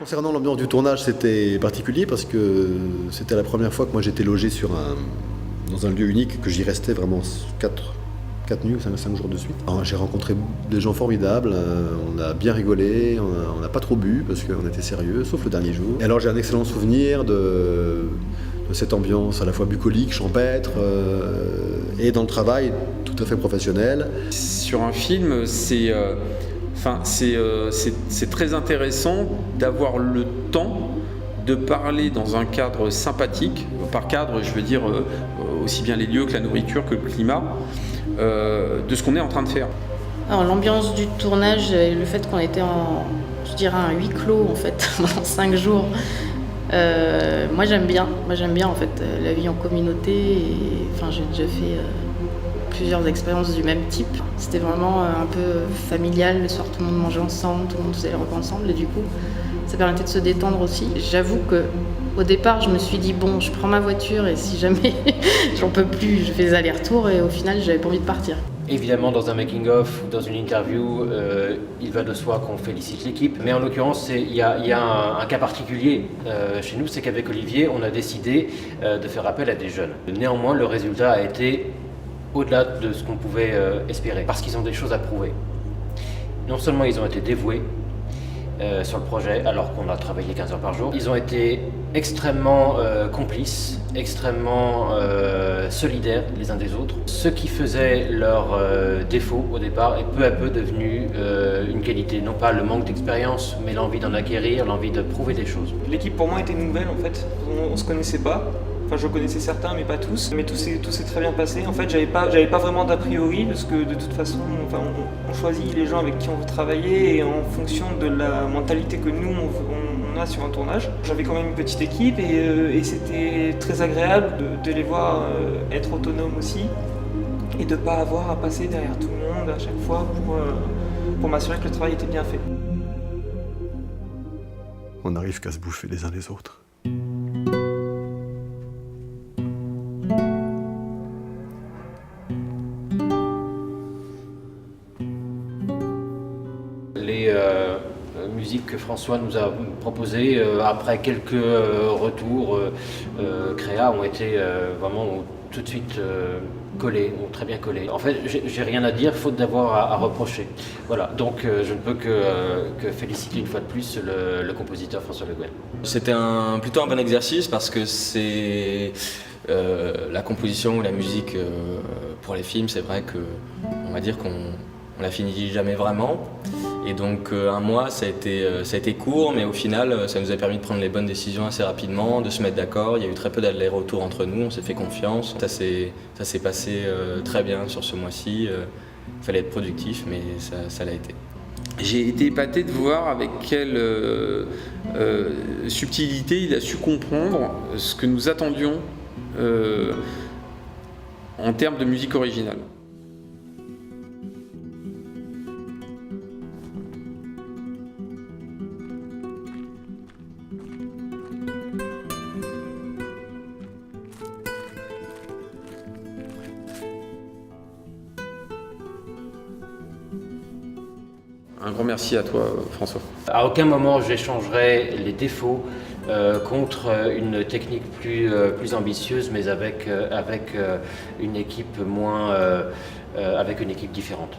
Concernant l'ambiance du tournage, c'était particulier parce que c'était la première fois que moi j'étais logé dans un lieu unique, que j'y restais vraiment 4 nuits ou 5 jours de suite. Alors, j'ai rencontré des gens formidables, on a bien rigolé, on n'a pas trop bu parce qu'on était sérieux, sauf le dernier jour. Et alors j'ai un excellent souvenir de cette ambiance à la fois bucolique, champêtre, et dans le travail tout à fait professionnel. Sur un film, c'est très intéressant d'avoir le temps de parler dans un cadre sympathique. Par cadre, je veux dire aussi bien les lieux que la nourriture, que le climat, de ce qu'on est en train de faire. Alors, l'ambiance du tournage et le fait qu'on était un huis clos en fait, pendant 5 jours, moi j'aime bien en fait la vie en communauté. J'ai déjà fait plusieurs expériences du même type. C'était vraiment un peu familial, le soir tout le monde mangeait ensemble, tout le monde faisait les repas ensemble et du coup ça permettait de se détendre aussi. J'avoue que au départ je me suis dit bon, je prends ma voiture et si jamais j'en peux plus, je fais des allers-retours, et au final j'avais pas envie de partir. Évidemment, dans un making-of ou dans une interview, il va de soi qu'on félicite l'équipe. Mais en l'occurrence, il y a un cas particulier chez nous, c'est qu'avec Olivier, on a décidé de faire appel à des jeunes. Néanmoins, le résultat a été au-delà de ce qu'on pouvait espérer, parce qu'ils ont des choses à prouver. Non seulement ils ont été dévoués sur le projet, alors qu'on a travaillé 15 heures par jour, ils ont été extrêmement complices, extrêmement solidaires les uns des autres. Ce qui faisait leur défaut au départ est peu à peu devenu une qualité. Non pas le manque d'expérience, mais l'envie d'en acquérir, l'envie de prouver des choses. L'équipe pour moi était nouvelle en fait, on se connaissait pas. Enfin, je connaissais certains, mais pas tous. Mais tout s'est très bien passé. En fait, j'avais pas vraiment d'a priori, parce que de toute façon, on choisit les gens avec qui on veut travailler et en fonction de la mentalité que nous on a sur un tournage. J'avais quand même une petite équipe et c'était très agréable de les voir être autonomes aussi et de pas avoir à passer derrière tout le monde à chaque fois pour m'assurer que le travail était bien fait. On n'arrive qu'à se bouffer les uns les autres. Les musiques que François nous a proposées, après quelques retours créa, ont été vraiment tout de suite collées, ont très bien collé. En fait, j'ai rien à dire, faute d'avoir à reprocher. Voilà, donc je ne peux que féliciter une fois de plus le compositeur François Le Guen. C'était plutôt un bon exercice parce que c'est la composition ou la musique pour les films, c'est vrai qu'on va dire qu'on la finit jamais vraiment. Et donc un mois, ça a été court, mais au final, ça nous a permis de prendre les bonnes décisions assez rapidement, de se mettre d'accord. Il y a eu très peu d'allers-retours entre nous, on s'est fait confiance. Ça s'est passé très bien sur ce mois-ci. Il fallait être productif, mais ça l'a été. J'ai été épaté de voir avec quelle subtilité il a su comprendre ce que nous attendions en termes de musique originale. Un grand merci à toi, François. À aucun moment j'échangerai les défauts contre une technique plus ambitieuse, mais avec une équipe avec une équipe différente.